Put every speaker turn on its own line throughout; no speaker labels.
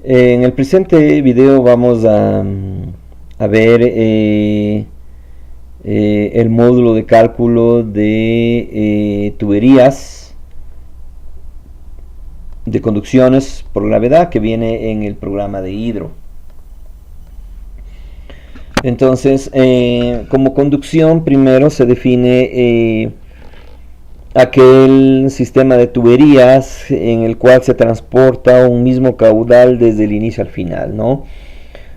En el presente video vamos a ver el módulo de cálculo de tuberías de conducciones por gravedad que viene en el programa de Hydro. Entonces, como conducción primero se define aquel sistema de tuberías en el cual se transporta un mismo caudal desde el inicio al final, ¿no?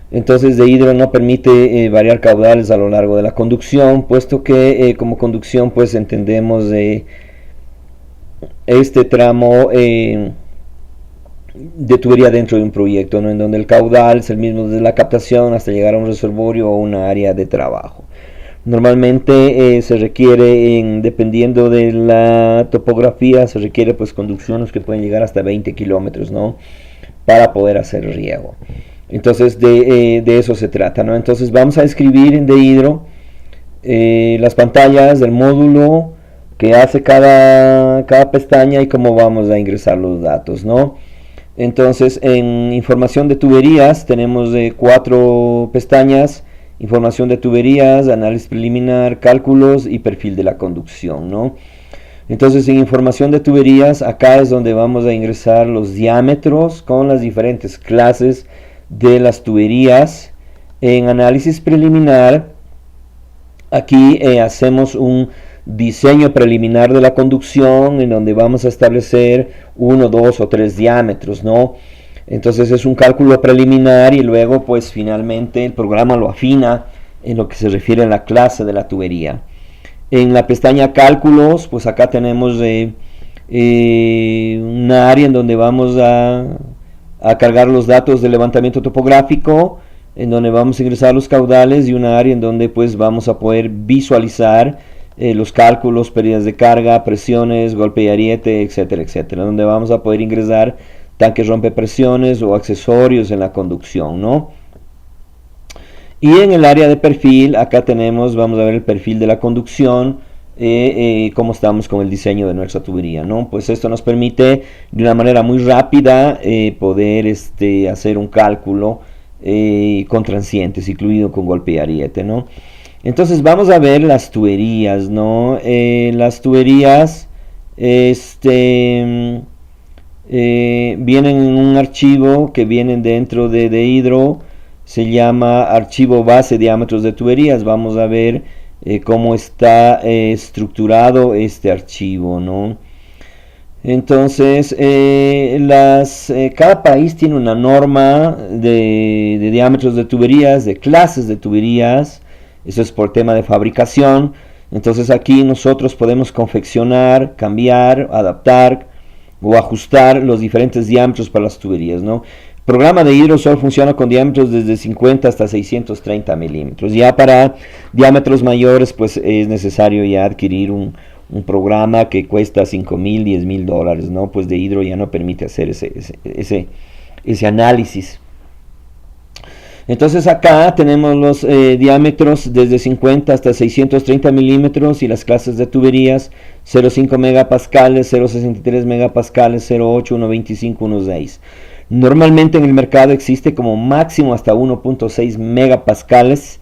Entonces de Hydro no permite variar caudales a lo largo de la conducción, puesto que como conducción pues entendemos este tramo de tubería dentro de un proyecto, ¿no? En donde el caudal es el mismo desde la captación hasta llegar a un reservorio o una área de trabajo. Normalmente se requiere, dependiendo de la topografía, se requiere pues conducciones que pueden llegar hasta 20 kilómetros, ¿no? Para poder hacer riego. Entonces de eso se trata, ¿no? Entonces vamos a escribir en de Hydro las pantallas del módulo que hace cada pestaña y cómo vamos a ingresar los datos, ¿no? Entonces en información de tuberías tenemos 4 pestañas: información de tuberías, análisis preliminar, cálculos y perfil de la conducción, ¿no? Entonces en información de tuberías, acá es donde vamos a ingresar los diámetros con las diferentes clases de las tuberías. En análisis preliminar, aquí hacemos un diseño preliminar de la conducción en donde vamos a establecer 1, 2 o 3 diámetros, ¿no? Entonces es un cálculo preliminar y luego pues finalmente el programa lo afina en lo que se refiere a la clase de la tubería. En la pestaña cálculos, pues acá tenemos una área en donde vamos a cargar los datos del levantamiento topográfico, en donde vamos a ingresar los caudales, y una área en donde pues vamos a poder visualizar los cálculos, pérdidas de carga, presiones, golpe y ariete, etcétera, etcétera, donde vamos a poder ingresar tanques rompepresiones o accesorios en la conducción, ¿no? Y en el área de perfil, acá tenemos, vamos a ver el perfil de la conducción, cómo estamos con el diseño de nuestra tubería, ¿no? Pues esto nos permite de una manera muy rápida poder hacer un cálculo con transientes, incluido con golpe y ariete, ¿no? Entonces vamos a ver las tuberías, ¿no? Las tuberías vienen en un archivo que vienen dentro de Hydro, se llama archivo base diámetros de tuberías. Vamos a ver cómo está estructurado este archivo, ¿no? Entonces cada país tiene una norma de diámetros de tuberías, de clases de tuberías. Eso es por tema de fabricación. Entonces aquí nosotros podemos confeccionar, cambiar, adaptar o ajustar los diferentes diámetros para las tuberías, ¿no? El programa de Hydro solo funciona con diámetros desde 50 hasta 630 milímetros. Ya para diámetros mayores pues es necesario ya adquirir un programa que cuesta $5,000, $10,000, ¿no? Pues de Hydro ya no permite hacer ese análisis. Entonces acá tenemos los diámetros desde 50 hasta 630 milímetros y las clases de tuberías: 0,5 megapascales, 0,63 megapascales, 0,8, 1,25, 1,6. Normalmente en el mercado existe como máximo hasta 1,6 megapascales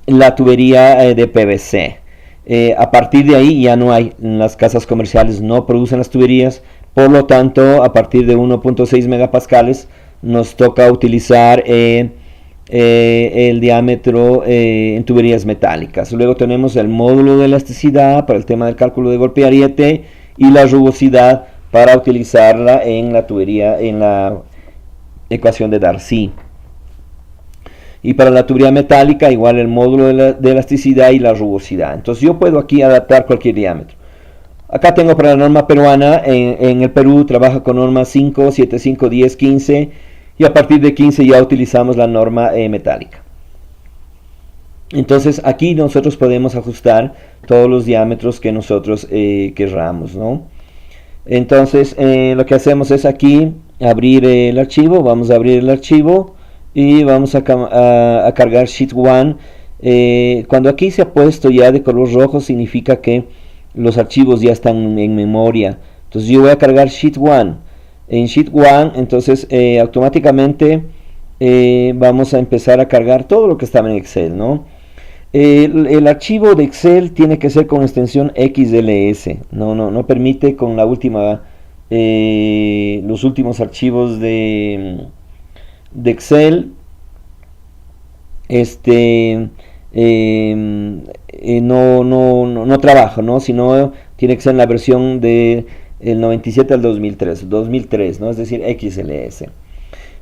la tubería de PVC. A partir de ahí ya no hay, las casas comerciales no producen las tuberías, por lo tanto a partir de 1,6 megapascales nos toca utilizar el diámetro en tuberías metálicas. Luego tenemos el módulo de elasticidad para el tema del cálculo de golpe y ariete, y la rugosidad para utilizarla en la tubería, en la ecuación de Darcy. Y para la tubería metálica igual el módulo de elasticidad y la rugosidad. Entonces yo puedo aquí adaptar cualquier diámetro. Acá tengo para la norma peruana. En el Perú trabaja con norma 5, 7, 5, 10, 15, y a partir de 15 ya utilizamos la norma metálica. Entonces aquí nosotros podemos ajustar todos los diámetros que nosotros querramos, ¿no? Entonces lo que hacemos es aquí abrir el archivo. Vamos a abrir el archivo y vamos a cargar Sheet 1. Cuando aquí se ha puesto ya de color rojo, significa que los archivos ya están en memoria. Entonces yo voy a cargar Sheet 1. en Sheet 1, entonces automáticamente vamos a empezar a cargar todo lo que estaba en Excel, ¿no? El archivo de Excel tiene que ser con extensión XLS, no permite con la última, los últimos archivos de Excel, no trabaja, ¿no? Sino tiene que ser en la versión del 97 al 2003, ¿no? Es decir, XLS.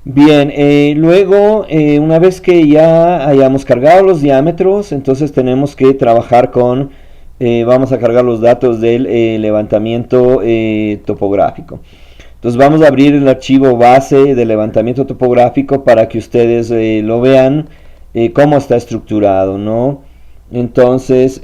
Bien, luego, una vez que ya hayamos cargado los diámetros, entonces tenemos que trabajar con, vamos a cargar los datos del levantamiento topográfico. Entonces vamos a abrir el archivo base de levantamiento topográfico para que ustedes lo vean cómo está estructurado, ¿no? Entonces,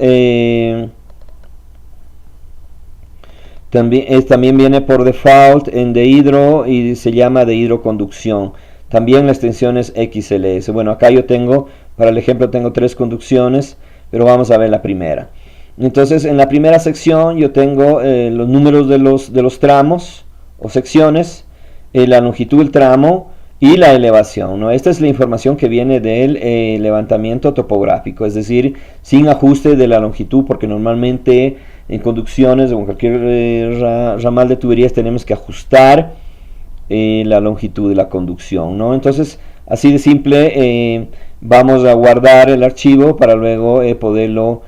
también viene por default en dehidro y se llama dehidroconducción. También la extensión es XLS. Bueno, acá yo tengo, para el ejemplo, tengo 3 conducciones, pero vamos a ver la primera. Entonces, en la primera sección yo tengo los números de los tramos o secciones, la longitud del tramo y la elevación, ¿no? Esta es la información que viene del levantamiento topográfico, es decir, sin ajuste de la longitud, porque normalmente en conducciones o en cualquier ramal de tuberías tenemos que ajustar la longitud de la conducción, ¿no? Entonces, así de simple, vamos a guardar el archivo para luego poderlo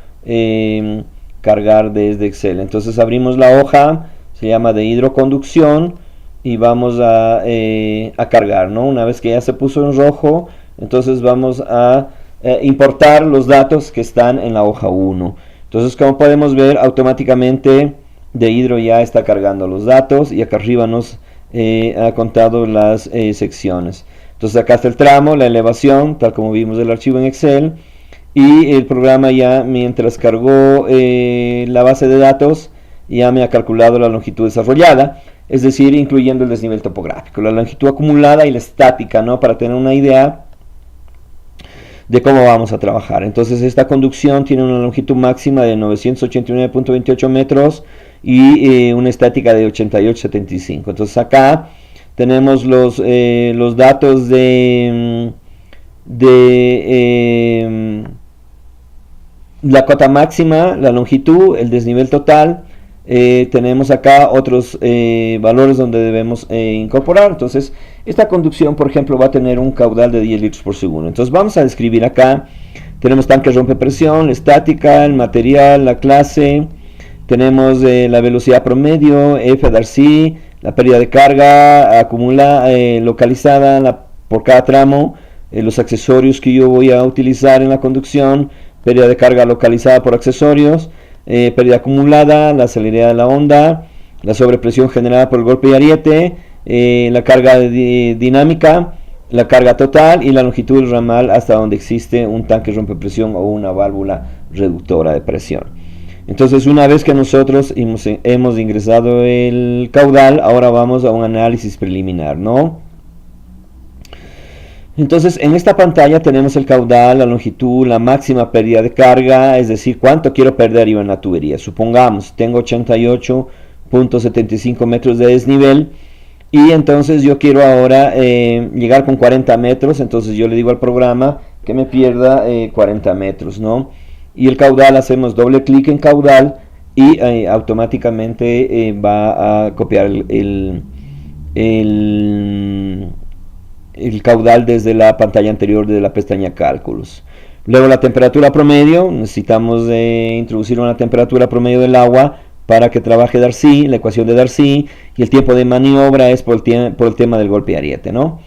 cargar desde Excel. Entonces abrimos la hoja, se llama de hidroconducción, y vamos a cargar, ¿no? Una vez que ya se puso en rojo, entonces vamos a importar los datos que están en la hoja 1. Entonces, como podemos ver, automáticamente de hidro ya está cargando los datos y acá arriba nos ha contado las secciones. Entonces acá está el tramo, la elevación, tal como vimos el archivo en Excel, y el programa ya, mientras cargó la base de datos, ya me ha calculado la longitud desarrollada, es decir, incluyendo el desnivel topográfico, la longitud acumulada y la estática, ¿no? Para tener una idea de cómo vamos a trabajar. Entonces esta conducción tiene una longitud máxima de 989.28 metros y una estática de 88.75. Entonces acá tenemos los datos de la cota máxima, la longitud, el desnivel total. Tenemos acá otros valores donde debemos incorporar. Entonces esta conducción, por ejemplo, va a tener un caudal de 10 litros por segundo. Entonces vamos a describir acá. Tenemos tanque rompepresión, la estática, el material, la clase. Tenemos la velocidad promedio, F Darcy, la pérdida de carga localizada por cada tramo, los accesorios que yo voy a utilizar en la conducción, pérdida de carga localizada por accesorios, pérdida acumulada, la celeridad de la onda, la sobrepresión generada por el golpe y ariete, la carga dinámica, la carga total y la longitud del ramal hasta donde existe un tanque rompepresión o una válvula reductora de presión. Entonces, una vez que nosotros hemos ingresado el caudal, ahora vamos a un análisis preliminar, ¿no? Entonces, en esta pantalla tenemos el caudal, la longitud, la máxima pérdida de carga, es decir, cuánto quiero perder yo en la tubería. Supongamos, tengo 88.75 metros de desnivel y entonces yo quiero ahora llegar con 40 metros, entonces yo le digo al programa que me pierda 40 metros, ¿no? Y el caudal, hacemos doble clic en caudal y automáticamente va a copiar el caudal desde la pantalla anterior de la pestaña cálculos. Luego la temperatura promedio, necesitamos introducir una temperatura promedio del agua para que trabaje Darcy, la ecuación de Darcy, y el tiempo de maniobra es por el tema del golpe ariete, ¿no?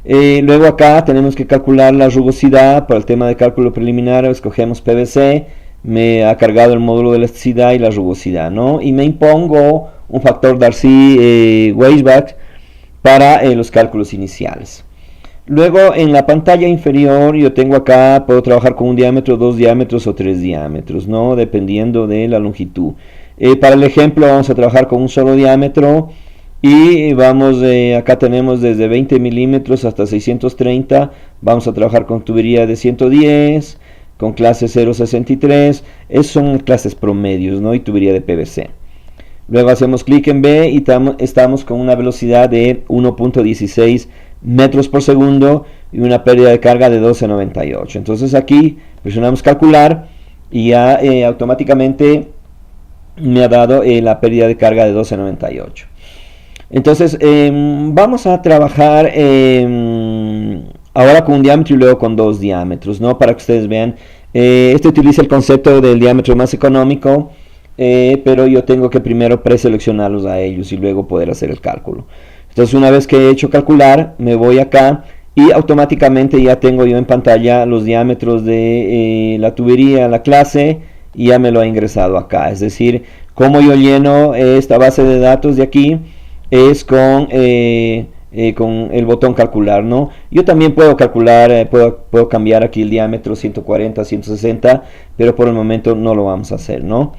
Luego acá tenemos que calcular la rugosidad. Para el tema de cálculo preliminar escogemos PVC, me ha cargado el módulo de elasticidad y la rugosidad, ¿no? Y me impongo un factor Darcy-Weisbach para los cálculos iniciales. Luego en la pantalla inferior yo tengo acá, puedo trabajar con un diámetro, 2 diámetros o 3 diámetros, ¿no? Dependiendo de la longitud. Para el ejemplo vamos a trabajar con un solo diámetro y vamos, acá tenemos desde 20 milímetros hasta 630, vamos a trabajar con tubería de 110, con clase 0.63, son clases promedios, ¿no? Y tubería de PVC. luego hacemos clic en B y estamos con una velocidad de 1.16 metros por segundo y una pérdida de carga de 12.98. Entonces aquí presionamos calcular y ya automáticamente me ha dado la pérdida de carga de 12.98. Entonces vamos a trabajar ahora con un diámetro y luego con dos diámetros, ¿no? Para que ustedes vean. Este utiliza el concepto del diámetro más económico, pero yo tengo que primero preseleccionarlos a ellos y luego poder hacer el cálculo. Entonces una vez que he hecho calcular, me voy acá y automáticamente ya tengo yo en pantalla los diámetros de la tubería, la clase, y ya me lo ha ingresado acá. Es decir, como yo lleno esta base de datos de aquí es con el botón calcular, ¿no? Yo también puedo calcular, puedo cambiar aquí el diámetro 140, 160, pero por el momento no lo vamos a hacer, ¿no?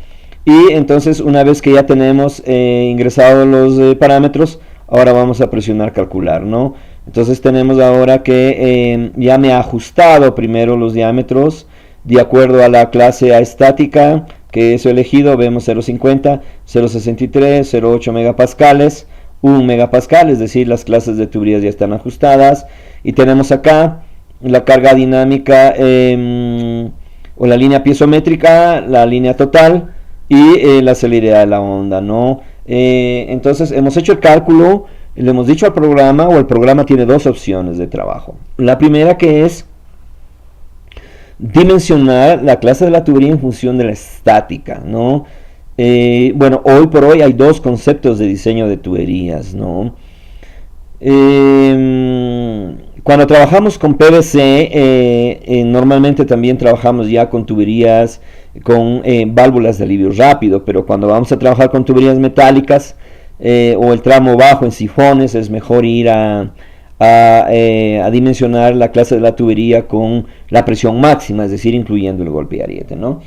Y entonces una vez que ya tenemos ingresados los parámetros, ahora vamos a presionar calcular, ¿no? Entonces tenemos ahora que ya me ha ajustado primero los diámetros de acuerdo a la clase estática que es elegido. Vemos 0.50, 0.63, 0.8 megapascales, 1 megapascal, es decir, las clases de tuberías ya están ajustadas. Y tenemos acá la carga dinámica o la línea piezométrica, la línea total y la celeridad de la onda, ¿no? Entonces hemos hecho el cálculo, le hemos dicho al programa, o el programa tiene dos opciones de trabajo. La primera, que es dimensionar la clase de la tubería en función de la estática, ¿no? Bueno, hoy por hoy hay dos conceptos de diseño de tuberías, ¿no? Cuando trabajamos con PVC, normalmente también trabajamos ya con tuberías con válvulas de alivio rápido, pero cuando vamos a trabajar con tuberías metálicas o el tramo bajo en sifones, es mejor ir a dimensionar la clase de la tubería con la presión máxima, es decir, incluyendo el golpe y ariete, ¿no?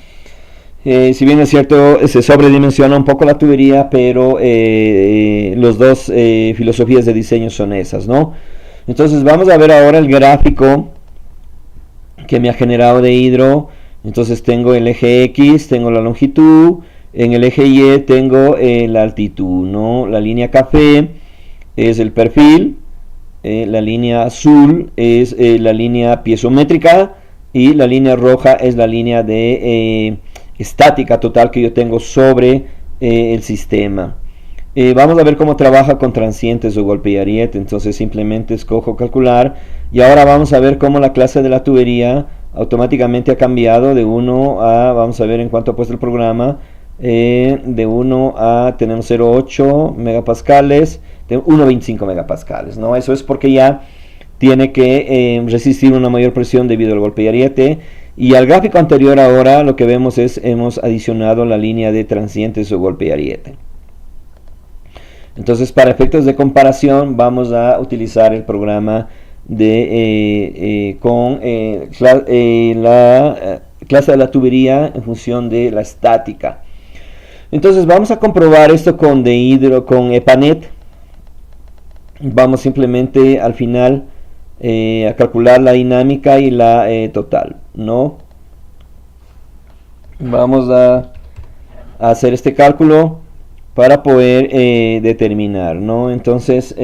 Si bien es cierto, se sobredimensiona un poco la tubería, pero los dos filosofías de diseño son esas, ¿no? Entonces vamos a ver ahora el gráfico que me ha generado de hidro. Entonces tengo el eje X, tengo la longitud, en el eje Y tengo la altitud, ¿no? La línea café es el perfil, la línea azul es la línea piezométrica y la línea roja es la línea de estática total que yo tengo sobre el sistema. Vamos a ver cómo trabaja con transientes o golpe y ariete. Entonces simplemente escojo calcular y ahora vamos a ver cómo la clase de la tubería automáticamente ha cambiado de 1 a, vamos a ver en cuánto ha puesto el programa, de 1 a, tenemos 0.8 megapascales, de 1.25 megapascales, ¿no? Eso es porque ya tiene que resistir una mayor presión debido al golpe y ariete. Y al gráfico anterior ahora lo que vemos es, hemos adicionado la línea de transientes o golpe y ariete. Entonces, para efectos de comparación, vamos a utilizar el programa con la clase de la tubería en función de la estática. Entonces, vamos a comprobar esto con EPANET. Vamos simplemente al final a calcular la dinámica y la total, ¿no? Vamos a hacer este cálculo para poder determinar, ¿no? Entonces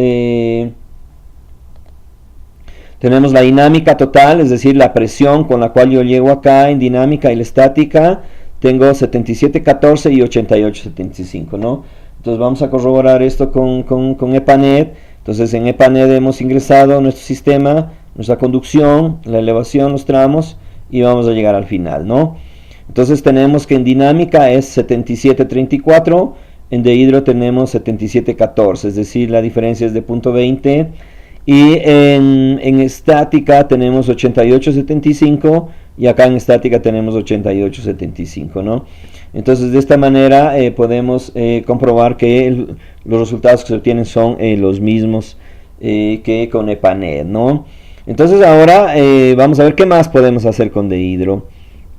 tenemos la dinámica total, es decir, la presión con la cual yo llego acá en dinámica y la estática. Tengo 77.14 y 88.75, ¿no? Entonces vamos a corroborar esto con EPANET. Entonces en EPANET hemos ingresado nuestro sistema, nuestra conducción, la elevación, los tramos, y vamos a llegar al final, ¿no? Entonces tenemos que en dinámica es 77.34, en de hidro tenemos 77.14, es decir, la diferencia es de 0.20, y en estática tenemos 88.75, y acá en estática tenemos 88.75, ¿no? Entonces de esta manera podemos comprobar que los resultados que se obtienen son los mismos que con EPANET, ¿no? Entonces ahora vamos a ver qué más podemos hacer con de hidro.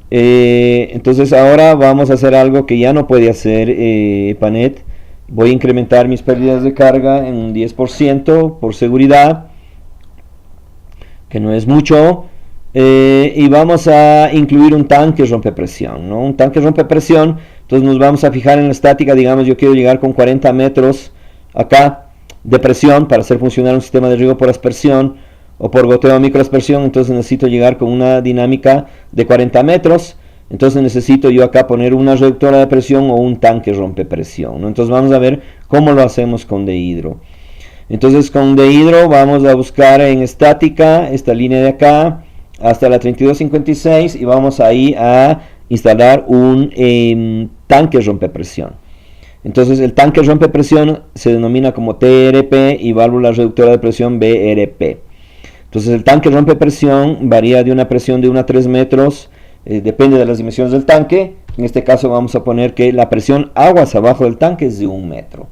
Entonces ahora vamos a hacer algo que ya no puede hacer EPANET. Voy a incrementar mis pérdidas de carga en un 10% por seguridad, que no es mucho. Y vamos a incluir un tanque rompepresión, ¿no? Un tanque rompepresión Entonces nos vamos a fijar en la estática, digamos yo quiero llegar con 40 metros acá de presión para hacer funcionar un sistema de riego por aspersión o por goteo a microaspersión. Entonces necesito llegar con una dinámica de 40 metros. Entonces necesito yo acá poner una reductora de presión o un tanque rompepresión, ¿no? Entonces vamos a ver cómo lo hacemos con dehidro. Entonces con dehidro vamos a buscar en estática esta línea de acá hasta la 3256 y vamos ahí a instalar un tanque rompepresión. Entonces el tanque rompepresión se denomina como TRP y válvula reductora de presión BRP. Entonces el tanque rompepresión varía de una presión de 1 a 3 metros, depende de las dimensiones del tanque. En este caso vamos a poner que la presión aguas abajo del tanque es de 1 metro.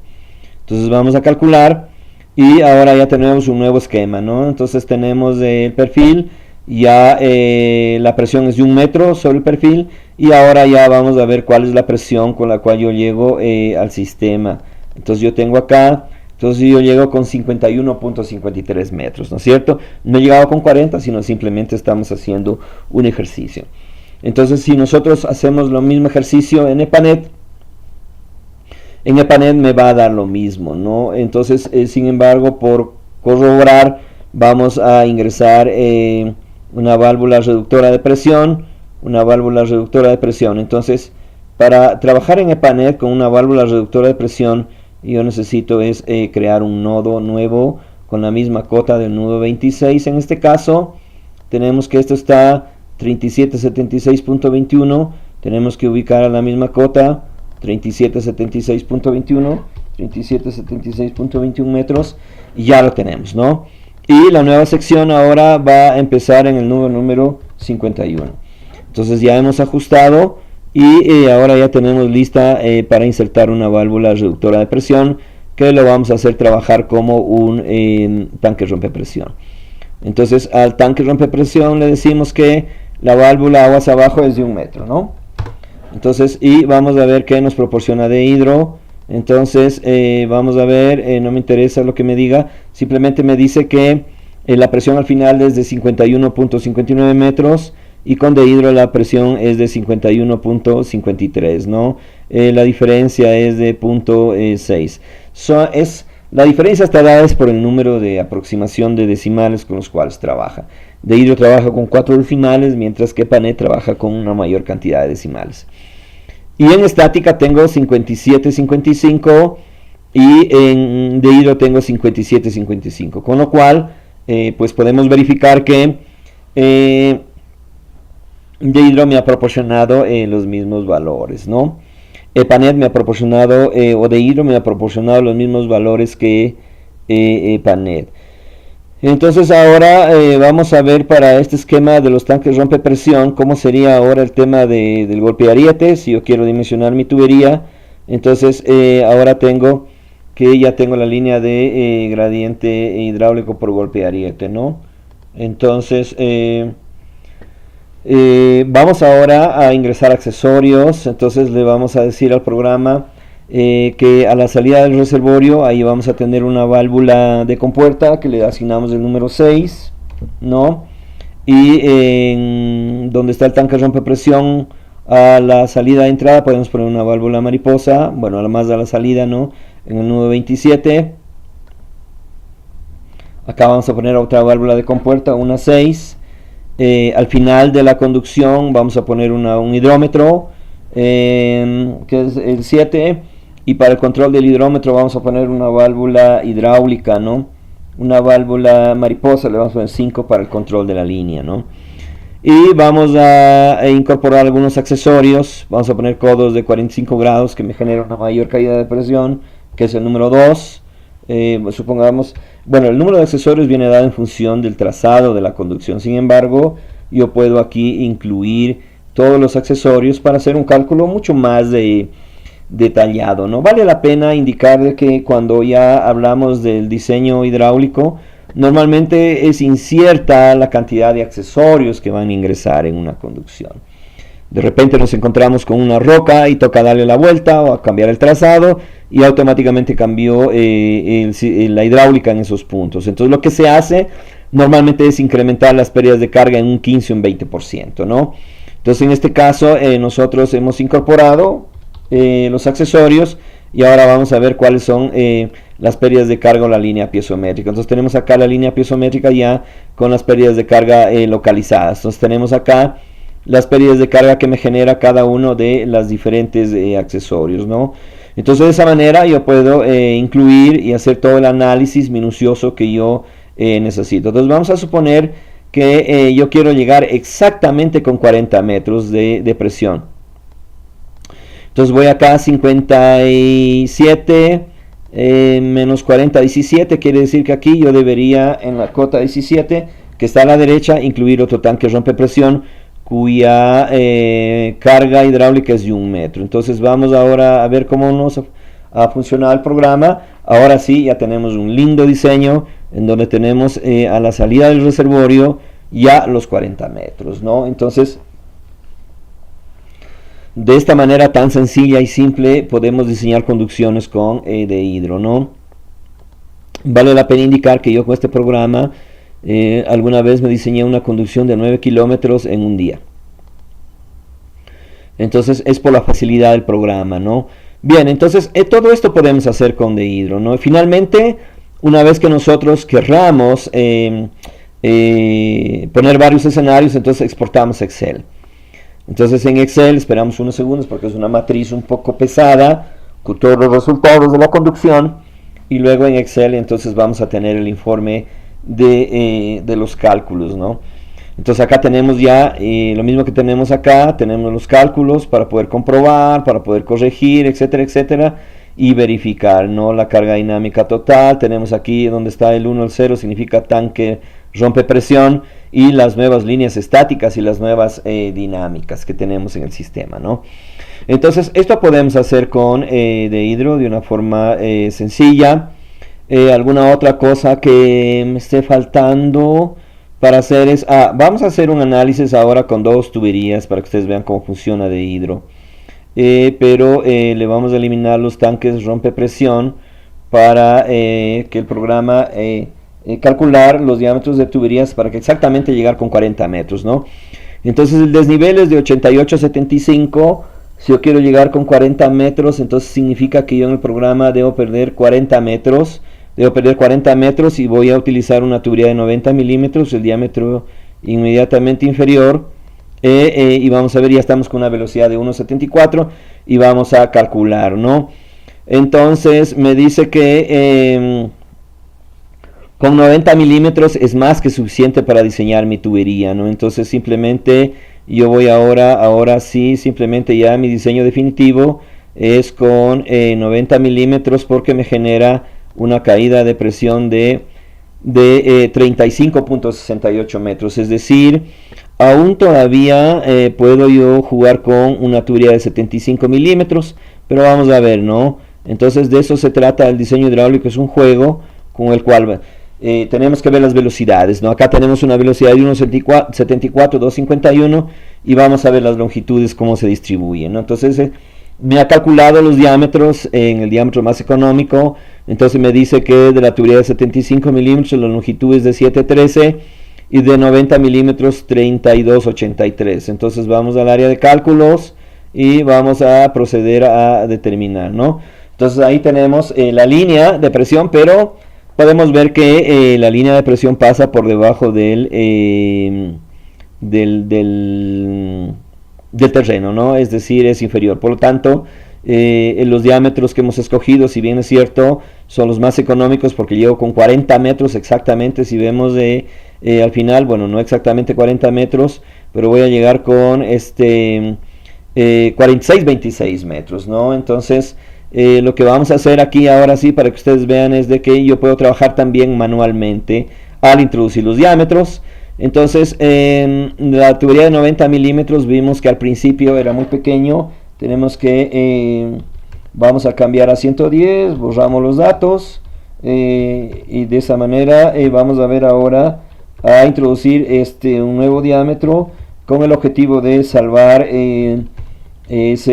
Entonces vamos a calcular y ahora ya tenemos un nuevo esquema, ¿no? Entonces tenemos el perfil, ya la presión es de 1 metro sobre el perfil y ahora ya vamos a ver cuál es la presión con la cual yo llego al sistema. Entonces yo tengo acá, entonces yo llego con 51.53 metros, ¿no es cierto? No he llegado con 40, sino simplemente estamos haciendo un ejercicio. Entonces si nosotros hacemos lo mismo ejercicio en EPANET me va a dar lo mismo, ¿no? Entonces sin embargo, por corroborar, vamos a ingresar una válvula reductora de presión, Entonces para trabajar en EPANET con una válvula reductora de presión, yo necesito crear un nodo nuevo con la misma cota del nudo 26. En este caso tenemos que esto está 3776.21, tenemos que ubicar a la misma cota 3776.21 metros y ya lo tenemos, ¿no? Y la nueva sección ahora va a empezar en el nudo número 51. Entonces ya hemos ajustado y ahora ya tenemos lista para insertar una válvula reductora de presión que lo vamos a hacer trabajar como un tanque rompepresión. Entonces al tanque rompepresión le decimos que la válvula aguas abajo es de 1 metro, ¿no? Entonces, y vamos a ver qué nos proporciona dehidro. Entonces vamos a ver, no me interesa lo que me diga, simplemente me dice que la presión al final es de 51.59 metros y con dehidro la presión es de 51.53, ¿no? La diferencia es de 0.6. La diferencia está dada es por el número de aproximación de decimales con los cuales trabaja. Dehidro trabaja con 4 decimales, mientras que EPANET trabaja con una mayor cantidad de decimales. Y en estática tengo 57.55 y en dehidro tengo 57.55, con lo cual pues podemos verificar que dehidro me ha proporcionado los mismos valores, ¿no? EPANET me ha proporcionado, o dehidro me ha proporcionado los mismos valores que EPANET. Entonces ahora vamos a ver para este esquema de los tanques rompepresión cómo sería ahora el tema del golpeariete. Si yo quiero dimensionar mi tubería, entonces ahora tengo que ya tengo la línea de gradiente hidráulico por golpeariete, ¿no? Entonces vamos ahora a ingresar accesorios. Entonces le vamos a decir al programa que a la salida del reservorio ahí vamos a tener una válvula de compuerta que le asignamos el número 6, ¿no? Y en donde está el tanque rompepresión, a la salida de entrada podemos poner una válvula mariposa, bueno, más a la salida, ¿no? En el nudo 27. Acá vamos a poner otra válvula de compuerta, una 6. Al final de la conducción vamos a poner un hidrómetro, que es el 7. Y para el control del hidrómetro vamos a poner una válvula hidráulica, ¿no? Una válvula mariposa, le vamos a poner 5 para el control de la línea, ¿no? Y vamos a incorporar algunos accesorios. Vamos a poner codos de 45 grados que me generan una mayor caída de presión, que es el número 2. Supongamos, bueno, el número de accesorios viene dado en función del trazado de la conducción. Sin embargo, yo puedo aquí incluir todos los accesorios para hacer un cálculo mucho más detallado, ¿no? Vale la pena indicar que cuando ya hablamos del diseño hidráulico, normalmente es incierta la cantidad de accesorios que van a ingresar en una conducción. De repente nos encontramos con una roca y toca darle la vuelta o a cambiar el trazado y automáticamente cambió la hidráulica en esos puntos. Entonces lo que se hace normalmente es incrementar las pérdidas de carga en un 15 o un 20%, ¿no? Entonces en este caso nosotros hemos incorporado los accesorios, y ahora vamos a ver cuáles son las pérdidas de carga o la línea piezométrica. Entonces tenemos acá la línea piezométrica ya con las pérdidas de carga localizadas. Entonces tenemos acá las pérdidas de carga que me genera cada uno de los diferentes accesorios, ¿no? Entonces de esa manera yo puedo incluir y hacer todo el análisis minucioso que yo necesito. Entonces vamos a suponer que yo quiero llegar exactamente con 40 metros de presión. Entonces voy acá a 57 menos 40, 17. Quiere decir que aquí yo debería, en la cota 17, que está a la derecha, incluir otro tanque rompepresión cuya carga hidráulica es de 1 metro. Entonces vamos ahora a ver cómo nos ha funcionado el programa. Ahora sí, ya tenemos un lindo diseño en donde tenemos a la salida del reservorio ya los 40 metros, ¿no? Entonces, de esta manera tan sencilla y simple podemos diseñar conducciones con de hidro, ¿no? Vale la pena indicar que yo con este programa alguna vez me diseñé una conducción de 9 kilómetros en un día. Entonces es por la facilidad del programa, ¿no? Bien, entonces todo esto podemos hacer con de hidro, ¿no? Finalmente, una vez que nosotros querramos poner varios escenarios, entonces exportamos Excel. Entonces en Excel esperamos unos segundos porque es una matriz un poco pesada con todos los resultados de la conducción, y luego en Excel entonces vamos a tener el informe de los cálculos, ¿no? Entonces acá tenemos ya lo mismo que tenemos acá, tenemos los cálculos para poder comprobar, para poder corregir, etcétera, etcétera, y verificar, ¿no? La carga dinámica total. Tenemos aquí donde está el 1 al 0, significa tanque rompe presión, y las nuevas líneas estáticas y las nuevas dinámicas que tenemos en el sistema, ¿no? Entonces esto podemos hacer con de hidro de una forma sencilla. Alguna otra cosa que me esté faltando para hacer es, vamos a hacer un análisis ahora con dos tuberías para que ustedes vean cómo funciona de hidro, pero le vamos a eliminar los tanques rompe presión para que el programa calcular los diámetros de tuberías para que exactamente llegar con 40 metros, ¿no? Entonces el desnivel es de 88 a 75. Si yo quiero llegar con 40 metros, entonces significa que yo en el programa debo perder 40 metros. Debo perder 40 metros y voy a utilizar una tubería de 90 milímetros, el diámetro inmediatamente inferior. Y vamos a ver, ya estamos con una velocidad de 1.74 y vamos a calcular, ¿no? Entonces me dice que con 90 milímetros es más que suficiente para diseñar mi tubería, ¿no? Entonces simplemente yo voy ahora sí, simplemente ya mi diseño definitivo es con 90 milímetros porque me genera una caída de presión de 35.68 metros. Es decir, aún todavía puedo yo jugar con una tubería de 75 milímetros, pero vamos a ver, ¿no? Entonces de eso se trata el diseño hidráulico, es un juego con el cual tenemos que ver las velocidades, ¿no? Acá tenemos una velocidad de 1.74, 2.51 y vamos a ver las longitudes cómo se distribuyen, ¿no? Entonces me ha calculado los diámetros en el diámetro más económico. Entonces me dice que de la tubería de 75 milímetros la longitud es de 7.13 y de 90 milímetros 32.83. Entonces vamos al área de cálculos y vamos a proceder a determinar, ¿no? Entonces ahí tenemos la línea de presión, pero podemos ver que la línea de presión pasa por debajo del terreno, ¿no? Es decir, es inferior. Por lo tanto, los diámetros que hemos escogido, si bien es cierto, son los más económicos porque llego con 40 metros exactamente. Si vemos al final, bueno, no exactamente 40 metros, pero voy a llegar con 46-26 metros, ¿no? Entonces lo que vamos a hacer aquí ahora sí, para que ustedes vean, es de que yo puedo trabajar también manualmente al introducir los diámetros. Entonces la tubería de 90 milímetros vimos que al principio era muy pequeño. Tenemos que vamos a cambiar a 110, borramos los datos y de esa manera vamos a ver ahora a introducir un nuevo diámetro con el objetivo de salvar esa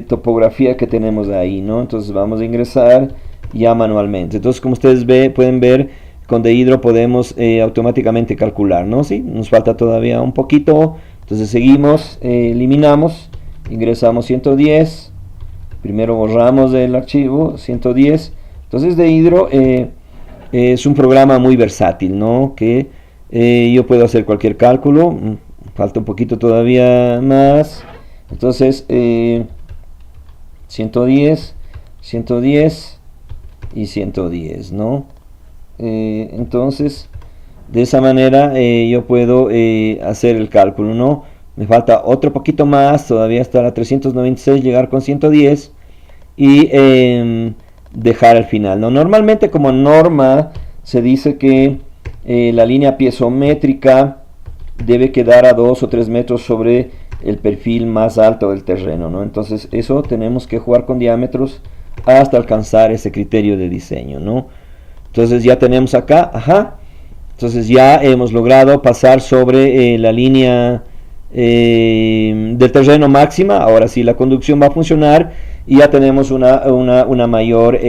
topografía que tenemos ahí, ¿no? Entonces vamos a ingresar ya manualmente. Entonces, como ustedes pueden ver, con de hidro podemos automáticamente calcular, ¿no? Sí, nos falta todavía un poquito. Entonces seguimos, eliminamos, ingresamos 110, Primero borramos el archivo 110. Entonces Dehydro es un programa muy versátil, ¿no? Que yo puedo hacer cualquier cálculo. Falta un poquito todavía más. Entonces 110, 110 y 110, ¿no? Entonces de esa manera yo puedo hacer el cálculo, ¿no? Me falta otro poquito más, todavía hasta la 396, llegar con 110 y dejar al final, ¿no? Normalmente como norma se dice que la línea piezométrica debe quedar a 2 o 3 metros sobre el perfil más alto del terreno, ¿no? Entonces eso tenemos que jugar con diámetros hasta alcanzar ese criterio de diseño, ¿no? Entonces ya tenemos acá, ajá, entonces ya hemos logrado pasar sobre la línea del terreno máxima. Ahora sí la conducción va a funcionar y ya tenemos una mayor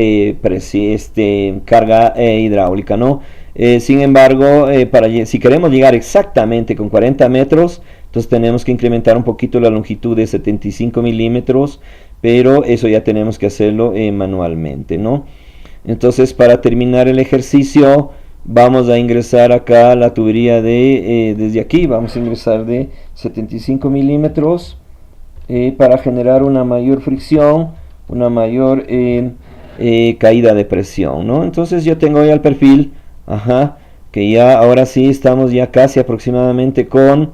carga hidráulica, ¿no? Sin embargo, si queremos llegar exactamente con 40 metros, entonces tenemos que incrementar un poquito la longitud de 75 milímetros, pero eso ya tenemos que hacerlo manualmente, ¿no? Entonces, para terminar el ejercicio, vamos a ingresar acá la tubería desde aquí, vamos a ingresar de 75 milímetros para generar una mayor fricción, una mayor caída de presión, ¿no? Entonces yo tengo ya el perfil, ajá, que ya ahora sí estamos ya casi aproximadamente con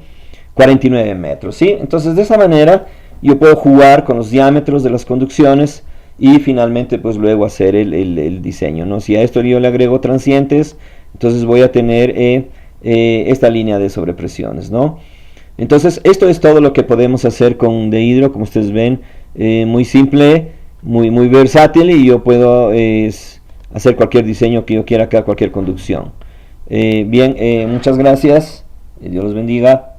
49 metros, ¿sí? Entonces de esa manera yo puedo jugar con los diámetros de las conducciones y finalmente pues luego hacer el diseño, ¿no? Si a esto yo le agrego transientes, entonces voy a tener esta línea de sobrepresiones, ¿no? Entonces esto es todo lo que podemos hacer con Dehydro, como ustedes ven, muy simple, muy versátil, y yo puedo hacer cualquier diseño que yo quiera acá, cualquier conducción. Bien, muchas gracias, Dios los bendiga.